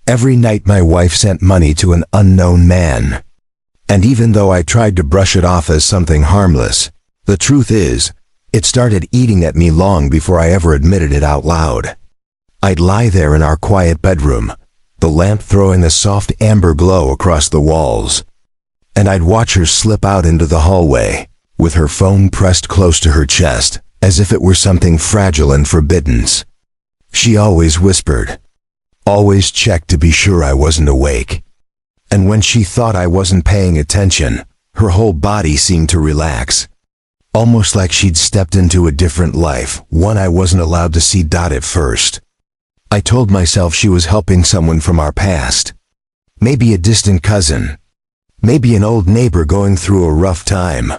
Every night my wife sent money to an unknown man. And even though I tried to brush it off as something harmless, the truth is, it started eating at me long before I ever admitted it out loud. I'd lie there in our quiet bedroom, the lamp throwing a soft amber glow across the walls. And I'd watch her slip out into the hallway, with her phone pressed close to her chest, as if it were something fragile and forbidden. She always whispered, always checked to be sure I wasn't awake. And when she thought I wasn't paying attention, her whole body seemed to relax. Almost like she'd stepped into a different life, one I wasn't allowed to see at first. I told myself she was helping someone from our past. Maybe a distant cousin. Maybe an old neighbor going through a rough time.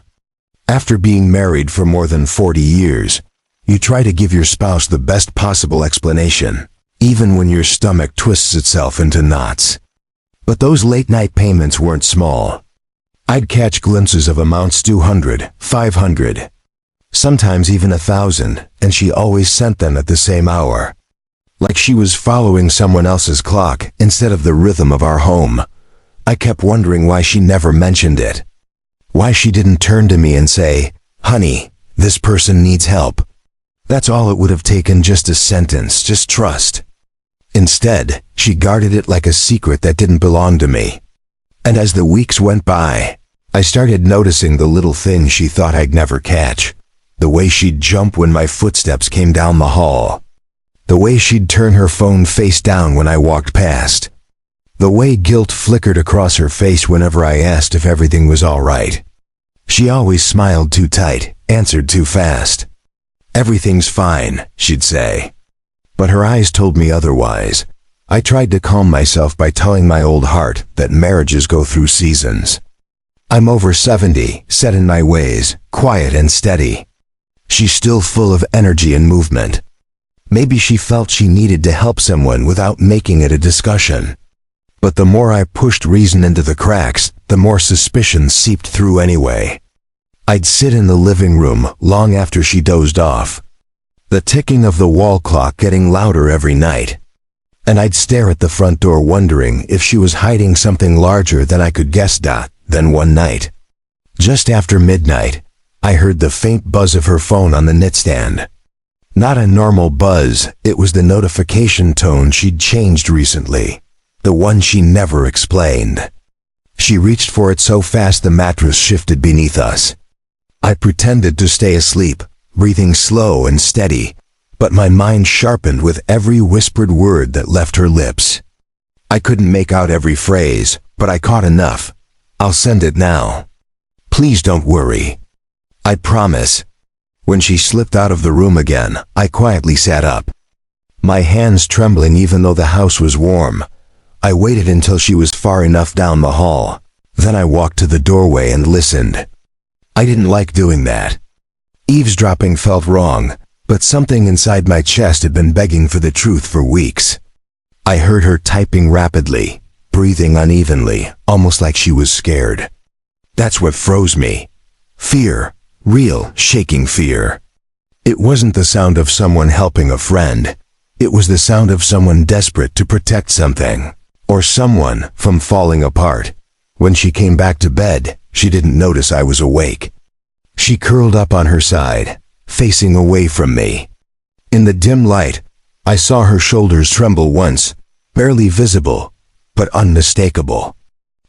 After being married for more than 40 years, you try to give your spouse the best possible explanation, even when your stomach twists itself into knots. But those late-night payments weren't small. I'd catch glimpses of amounts 200, 500, sometimes even 1,000, and she always sent them at the same hour. Like she was following someone else's clock instead of the rhythm of our home. I kept wondering why she never mentioned it. Why she didn't turn to me and say, "Honey, this person needs help." That's all it would have taken, just a sentence, just trust. Instead, she guarded it like a secret that didn't belong to me. And as the weeks went by, I started noticing the little things she thought I'd never catch. The way she'd jump when my footsteps came down the hall. The way she'd turn her phone face down when I walked past. The way guilt flickered across her face whenever I asked if everything was all right. She always smiled too tight, answered too fast. "Everything's fine," she'd say. But her eyes told me otherwise. I tried to calm myself by telling my old heart that marriages go through seasons. I'm over 70, set in my ways, quiet and steady. She's still full of energy and movement. Maybe she felt she needed to help someone without making it a discussion. But the more I pushed reason into the cracks, the more suspicion seeped through anyway. I'd sit in the living room long after she dozed off, the ticking of the wall clock getting louder every night. And I'd stare at the front door wondering if she was hiding something larger than I could guess. Then one night, just after midnight, I heard the faint buzz of her phone on the nightstand. Not a normal buzz, it was the notification tone she'd changed recently. The one she never explained. She reached for it so fast the mattress shifted beneath us. I pretended to stay asleep, breathing slow and steady, but my mind sharpened with every whispered word that left her lips. I couldn't make out every phrase, but I caught enough. "I'll send it now. Please don't worry. I promise." When she slipped out of the room again, I quietly sat up. My hands trembling even though the house was warm. I waited until she was far enough down the hall. Then I walked to the doorway and listened. I didn't like doing that. Eavesdropping felt wrong, but something inside my chest had been begging for the truth for weeks. I heard her typing rapidly, breathing unevenly, almost like she was scared. That's what froze me. Fear. Real, shaking fear. It wasn't the sound of someone helping a friend. It was the sound of someone desperate to protect something, or someone from falling apart. When she came back to bed, she didn't notice I was awake. She curled up on her side, facing away from me. In the dim light, I saw her shoulders tremble once, barely visible, but unmistakable.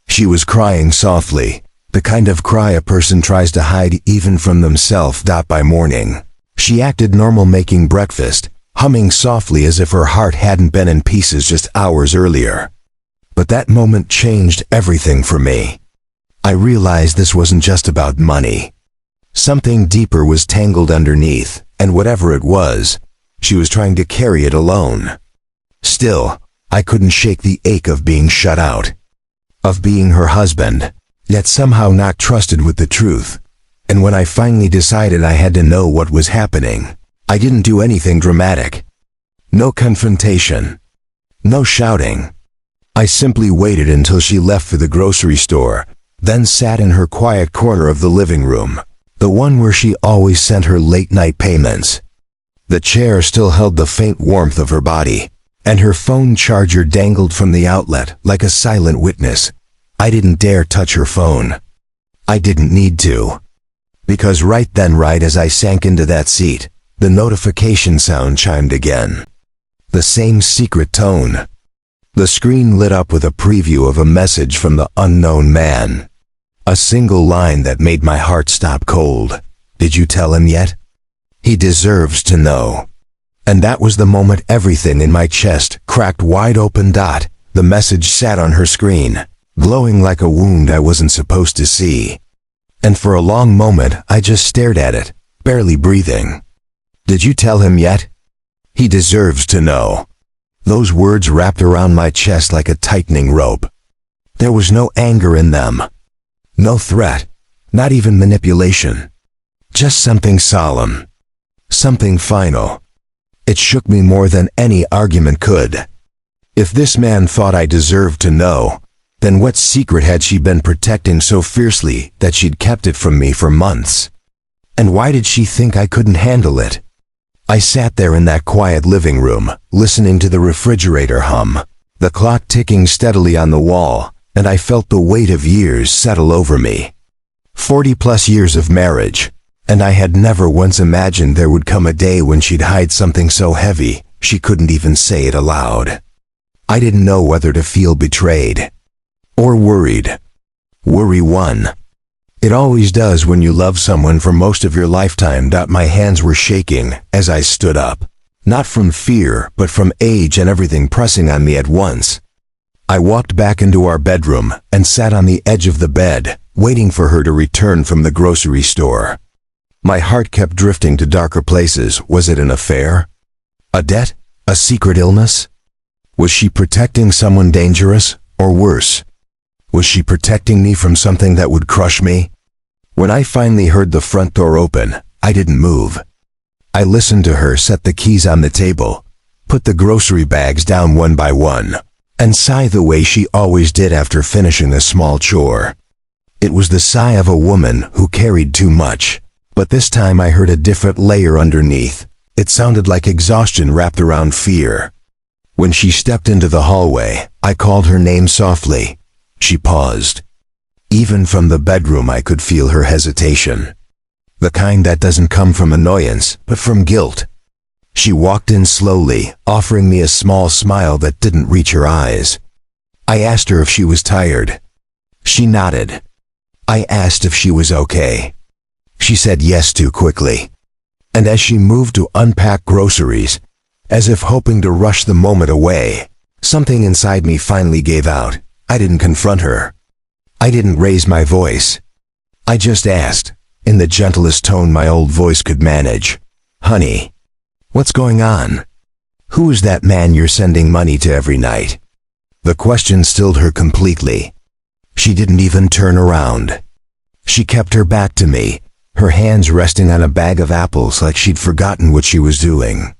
She was crying softly, the kind of cry a person tries to hide even from themselves. By morning, she acted normal, making breakfast, humming softly as if her heart hadn't been in pieces just hours earlier. But that moment changed everything for me. I realized this wasn't just about money. Something deeper was tangled underneath, and whatever it was, she was trying to carry it alone. Still, I couldn't shake the ache of being shut out. Of being her husband, yet somehow not trusted with the truth. And when I finally decided I had to know what was happening, I didn't do anything dramatic. No confrontation. No shouting. I simply waited until she left for the grocery store, then sat in her quiet corner of the living room, the one where she always sent her late-night payments. The chair still held the faint warmth of her body, and her phone charger dangled from the outlet like a silent witness. I didn't dare touch her phone. I didn't need to. Because right then, right as I sank into that seat, the notification sound chimed again. The same secret tone. The screen lit up with a preview of a message from the unknown man. A single line that made my heart stop cold. Did you tell him yet? He deserves to know. And that was the moment everything in my chest cracked wide open. The message sat on her screen, glowing like a wound I wasn't supposed to see. And for a long moment I just stared at it, barely breathing. Did you tell him yet? He deserves to know. Those words wrapped around my chest like a tightening rope. There was no anger in them. No threat, not even manipulation. Just something solemn. Something final. It shook me more than any argument could. If this man thought I deserved to know, then what secret had she been protecting so fiercely that she'd kept it from me for months? And why did she think I couldn't handle it? I sat there in that quiet living room, listening to the refrigerator hum, the clock ticking steadily on the wall, and I felt the weight of years settle over me. 40+ years of marriage, and I had never once imagined there would come a day when she'd hide something so heavy she couldn't even say it aloud. I didn't know whether to feel betrayed or worried. Worry won. It always does when you love someone for most of your lifetime. My hands were shaking as I stood up, not from fear but from age and everything pressing on me at once. I walked back into our bedroom and sat on the edge of the bed, waiting for her to return from the grocery store. My heart kept drifting to darker places. Was it an affair? A debt? A secret illness? Was she protecting someone dangerous, or worse? Was she protecting me from something that would crush me? When I finally heard the front door open, I didn't move. I listened to her set the keys on the table, put the grocery bags down one by one, and sigh the way she always did after finishing a small chore. It was the sigh of a woman who carried too much, but this time I heard a different layer underneath. It sounded like exhaustion wrapped around fear. When she stepped into the hallway, I called her name softly. She paused. Even from the bedroom I could feel her hesitation. The kind that doesn't come from annoyance, but from guilt. She walked in slowly, offering me a small smile that didn't reach her eyes. I asked her if she was tired. She nodded. I asked if she was okay. She said yes too quickly. And as she moved to unpack groceries, as if hoping to rush the moment away, something inside me finally gave out. I didn't confront her. I didn't raise my voice. I just asked, in the gentlest tone my old voice could manage, "Honey, what's going on? Who is that man you're sending money to every night?" The question stilled her completely. She didn't even turn around. She kept her back to me, her hands resting on a bag of apples like she'd forgotten what she was doing.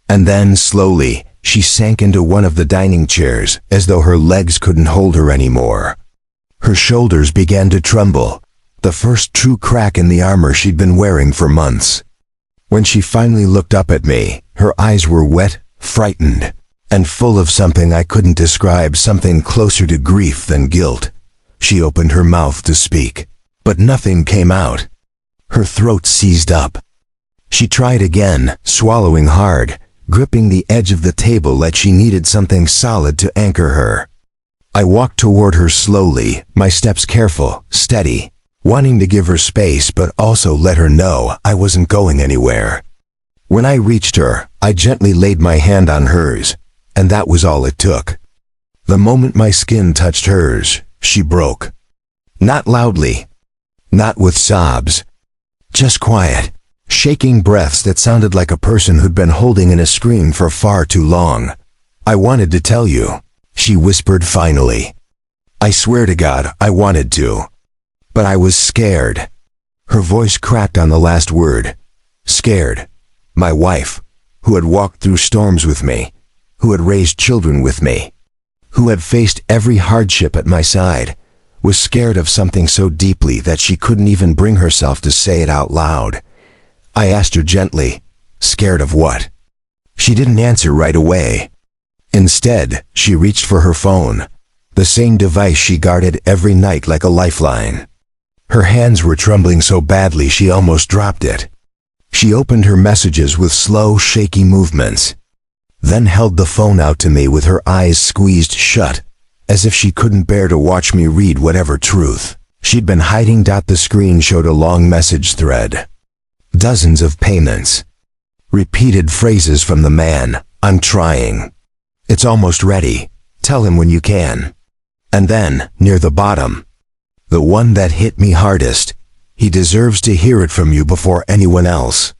And then, slowly, she sank into one of the dining chairs as though her legs couldn't hold her anymore. Her shoulders began to tremble, the first true crack in the armor she'd been wearing for months. When she finally looked up at me, her eyes were wet, frightened, and full of something I couldn't describe, something closer to grief than guilt. She opened her mouth to speak, but nothing came out. Her throat seized up. She tried again, swallowing hard, gripping the edge of the table like she needed something solid to anchor her. I walked toward her slowly, my steps careful, steady, wanting to give her space but also let her know I wasn't going anywhere. When I reached her, I gently laid my hand on hers, and that was all it took. The moment my skin touched hers, she broke. Not loudly, not with sobs, just quiet, shaking breaths that sounded like a person who'd been holding in a scream for far too long. "I wanted to tell you," she whispered finally. "I swear to God, I wanted to. But I was scared." Her voice cracked on the last word. Scared. My wife, who had walked through storms with me, who had raised children with me, who had faced every hardship at my side, was scared of something so deeply that she couldn't even bring herself to say it out loud. I asked her gently, "Scared of what?" She didn't answer right away. Instead, she reached for her phone, the same device she guarded every night like a lifeline. Her hands were trembling so badly she almost dropped it. She opened her messages with slow, shaky movements, then held the phone out to me with her eyes squeezed shut, as if she couldn't bear to watch me read whatever truth she'd been hiding. The screen showed a long message thread. Dozens of payments. Repeated phrases from the man, "I'm trying. It's almost ready. Tell him when you can." And then, near the bottom, the one that hit me hardest, "He deserves to hear it from you before anyone else."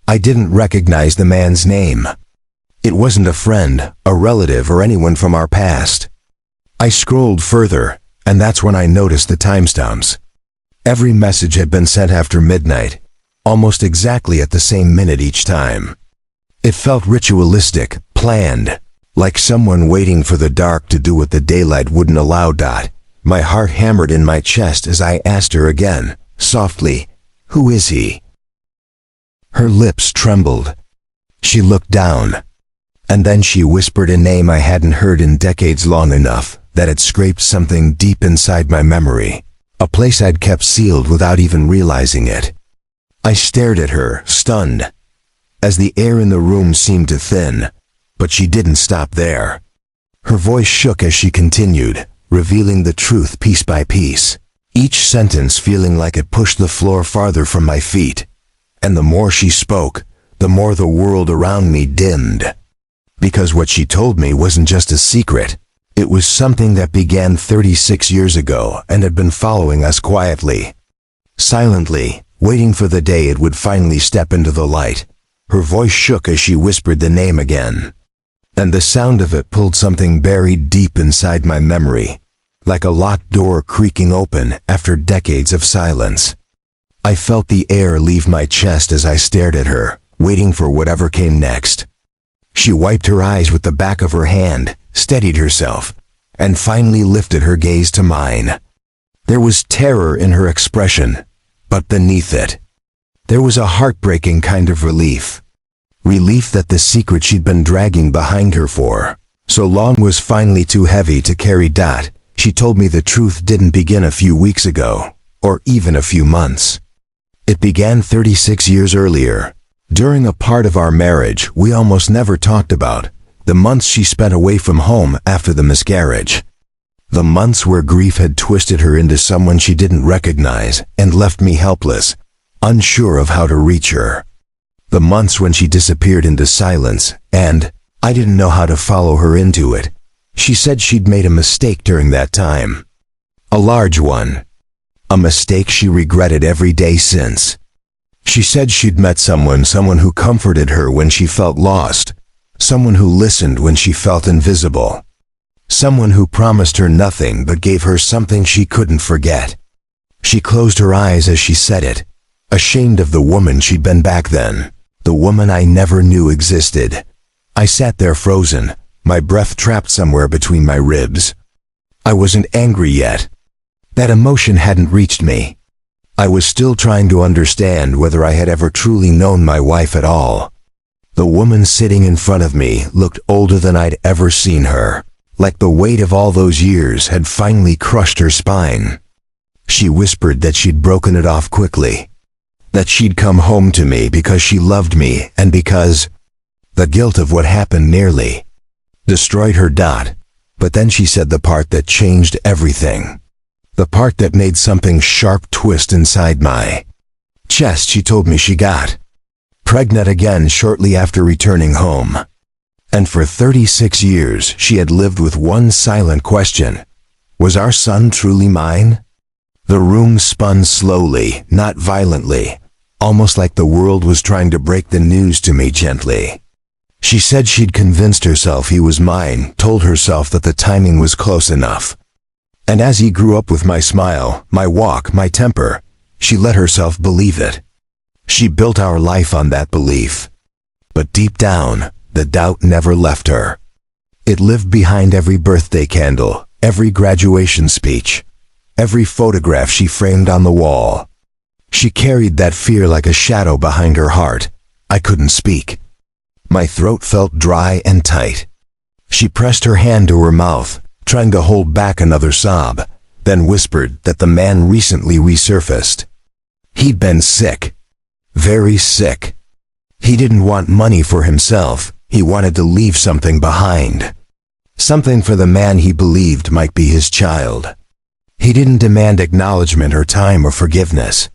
I didn't recognize the man's name. It wasn't a friend, a relative, or anyone from our past. I scrolled further, and that's when I noticed the timestamps. Every message had been sent after midnight, almost exactly at the same minute each time. It felt ritualistic, planned, like someone waiting for the dark to do what the daylight wouldn't allow. My heart hammered in my chest as I asked her again, softly, "Who is he?" Her lips trembled. She looked down, and then she whispered a name I hadn't heard in decades, long enough that it scraped something deep inside my memory, a place I'd kept sealed without even realizing it. I stared at her, stunned, as the air in the room seemed to thin, but she didn't stop there. Her voice shook as she continued, revealing the truth piece by piece, each sentence feeling like it pushed the floor farther from my feet. And the more she spoke, the more the world around me dimmed. Because what she told me wasn't just a secret. It was something that began 36 years ago and had been following us quietly, silently, waiting for the day it would finally step into the light. Her voice shook as she whispered the name again, and the sound of it pulled something buried deep inside my memory, like a locked door creaking open after decades of silence. I felt the air leave my chest as I stared at her, waiting for whatever came next. She wiped her eyes with the back of her hand, steadied herself, and finally lifted her gaze to mine. There was terror in her expression, but beneath it, there was a heartbreaking kind of relief. Relief that the secret she'd been dragging behind her for so long was finally too heavy to carry. She told me the truth didn't begin a few weeks ago, or even a few months. It began 36 years earlier, during a part of our marriage we almost never talked about, the months she spent away from home after the miscarriage. The months where grief had twisted her into someone she didn't recognize and left me helpless, unsure of how to reach her. The months when she disappeared into silence, and I didn't know how to follow her into it. She said she'd made a mistake during that time. A large one. A mistake she regretted every day since. She said she'd met someone who comforted her when she felt lost, someone who listened when she felt invisible, someone who promised her nothing but gave her something she couldn't forget. She closed her eyes as she said it, ashamed of the woman she'd been back then, the woman I never knew existed. I sat there frozen, my breath trapped somewhere between my ribs. I wasn't angry yet. That emotion hadn't reached me. I was still trying to understand whether I had ever truly known my wife at all. The woman sitting in front of me looked older than I'd ever seen her, like the weight of all those years had finally crushed her spine. She whispered that she'd broken it off quickly, that she'd come home to me because she loved me and because the guilt of what happened nearly destroyed her. But then she said the part that changed everything. The part that made something sharp twist inside my chest. She told me she got pregnant again shortly after returning home. And for 36 years she had lived with one silent question. Was our son truly mine? The room spun slowly, not violently, almost like the world was trying to break the news to me gently. She said she'd convinced herself he was mine, told herself that the timing was close enough. And as he grew up with my smile, my walk, my temper, she let herself believe it. She built our life on that belief. But deep down, the doubt never left her. It lived behind every birthday candle, every graduation speech, every photograph she framed on the wall. She carried that fear like a shadow behind her heart. I couldn't speak. My throat felt dry and tight. She pressed her hand to her mouth, trying to hold back another sob, then whispered that the man recently resurfaced. He'd been sick. Very sick. He didn't want money for himself. He wanted to leave something behind. Something for the man he believed might be his child. He didn't demand acknowledgement or time or forgiveness.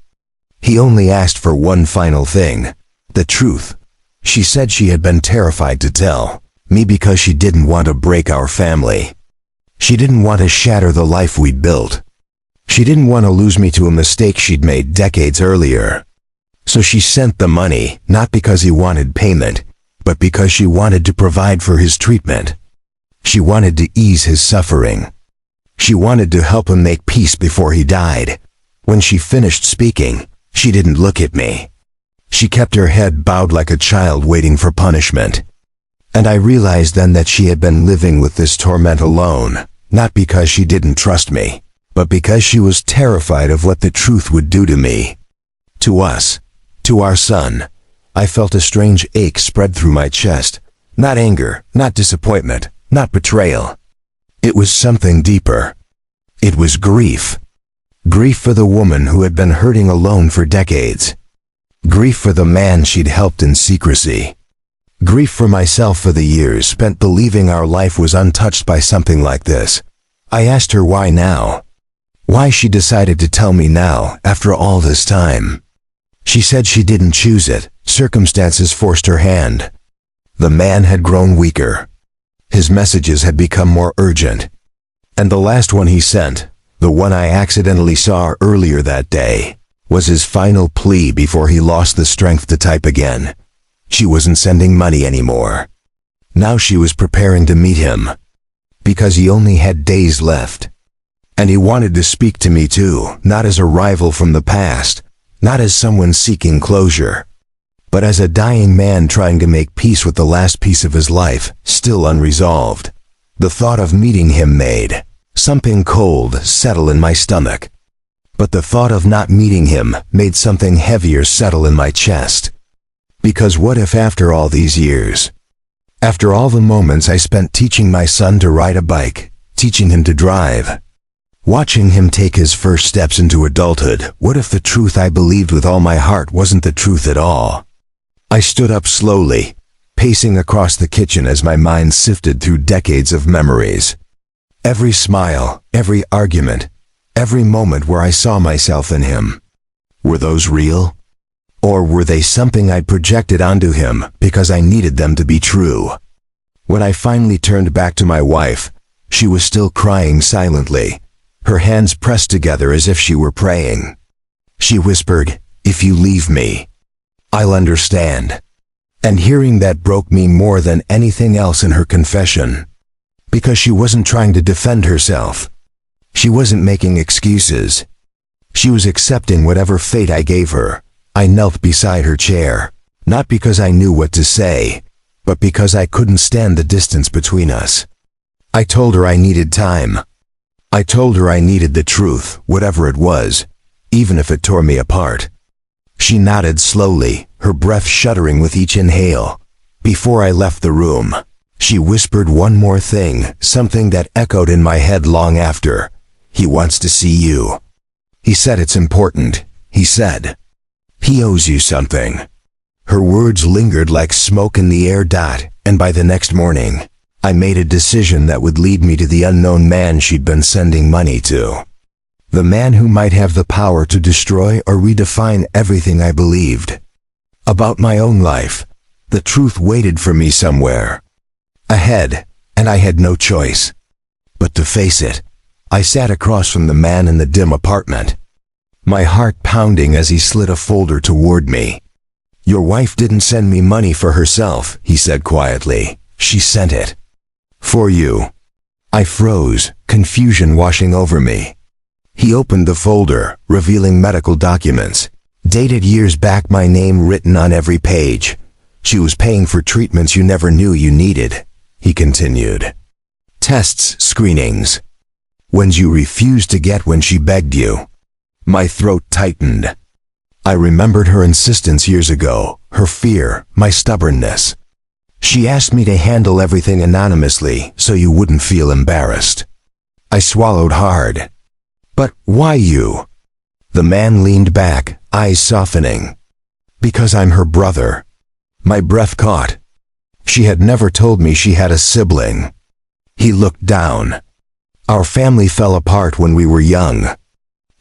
He only asked for one final thing, the truth. She said she had been terrified to tell me because she didn't want to break our family. She didn't want to shatter the life we'd built. She didn't want to lose me to a mistake she'd made decades earlier. So she sent the money, not because he wanted payment, but because she wanted to provide for his treatment. She wanted to ease his suffering. She wanted to help him make peace before he died. When she finished speaking, she didn't look at me. She kept her head bowed like a child waiting for punishment. And I realized then that she had been living with this torment alone, not because she didn't trust me, but because she was terrified of what the truth would do to me. To us, to our son. I felt a strange ache spread through my chest. Not anger, not disappointment, not betrayal. It was something deeper. It was grief. Grief for the woman who had been hurting alone for decades. Grief for the man she'd helped in secrecy. Grief for myself for the years spent believing our life was untouched by something like this. I asked her why now. Why she decided to tell me now, after all this time. She said she didn't choose it. Circumstances forced her hand. The man had grown weaker. His messages had become more urgent. And the last one he sent, the one I accidentally saw earlier that day, was his final plea before he lost the strength to type again. She wasn't sending money anymore. Now she was preparing to meet him. Because he only had days left. And he wanted to speak to me too, not as a rival from the past, not as someone seeking closure, but as a dying man trying to make peace with the last piece of his life, still unresolved. The thought of meeting him made something cold settle in my stomach. But the thought of not meeting him made something heavier settle in my chest. Because what if after all these years, after all the moments I spent teaching my son to ride a bike, teaching him to drive, watching him take his first steps into adulthood, what if the truth I believed with all my heart wasn't the truth at all? I stood up slowly, pacing across the kitchen as my mind sifted through decades of memories. Every smile, every argument, every moment where I saw myself in him. Were those real? Or were they something I'd projected onto him because I needed them to be true? When I finally turned back to my wife, she was still crying silently, her hands pressed together as if she were praying. She whispered, "If you leave me, I'll understand." And hearing that broke me more than anything else in her confession. Because she wasn't trying to defend herself. She wasn't making excuses. She was accepting whatever fate I gave her. I knelt beside her chair, not because I knew what to say, but because I couldn't stand the distance between us. I told her I needed time. I told her I needed the truth, whatever it was, even if it tore me apart. She nodded slowly, her breath shuddering with each inhale. Before I left the room, she whispered one more thing, something that echoed in my head long after. "He wants to see you. He said it's important," he said. "He owes you something." Her words lingered like smoke in the air. And by the next morning, I made a decision that would lead me to the unknown man she'd been sending money to. The man who might have the power to destroy or redefine everything I believed. About my own life, the truth waited for me somewhere ahead, and I had no choice but to face it. I sat across from the man in the dim apartment, my heart pounding as he slid a folder toward me. "Your wife didn't send me money for herself," he said quietly. "She sent it for you." I froze, confusion washing over me. He opened the folder, revealing medical documents, dated years back, my name written on every page. "She was paying for treatments you never knew you needed," he continued. "Tests, screenings. Ones you refused to get when she begged you." My throat tightened. I remembered her insistence years ago, her fear, my stubbornness. She asked me to handle everything anonymously so you wouldn't feel embarrassed. I swallowed hard. But why you? The man leaned back, eyes softening. Because I'm her brother. My breath caught. She had never told me she had a sibling. He looked down. Our family fell apart when we were young.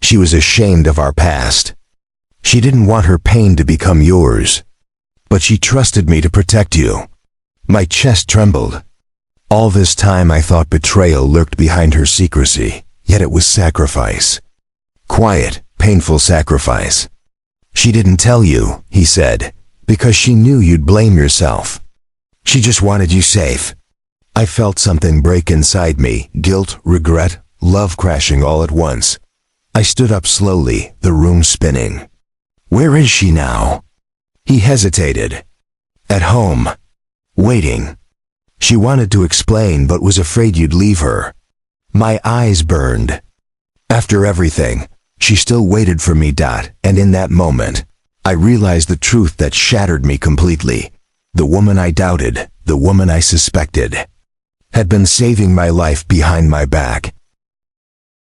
She was ashamed of our past. She didn't want her pain to become yours. But she trusted me to protect you. My chest trembled. All this time I thought betrayal lurked behind her secrecy, yet it was sacrifice. Quiet, painful sacrifice. She didn't tell you, he said, because she knew you'd blame yourself. She just wanted you safe. I felt something break inside me, guilt, regret, love crashing all at once. I stood up slowly, the room spinning. Where is she now? He hesitated. At home. Waiting. She wanted to explain but was afraid you'd leave her. My eyes burned. After everything, she still waited for me. And in that moment, I realized the truth that shattered me completely. The woman I doubted, the woman I suspected, had been saving my life behind my back,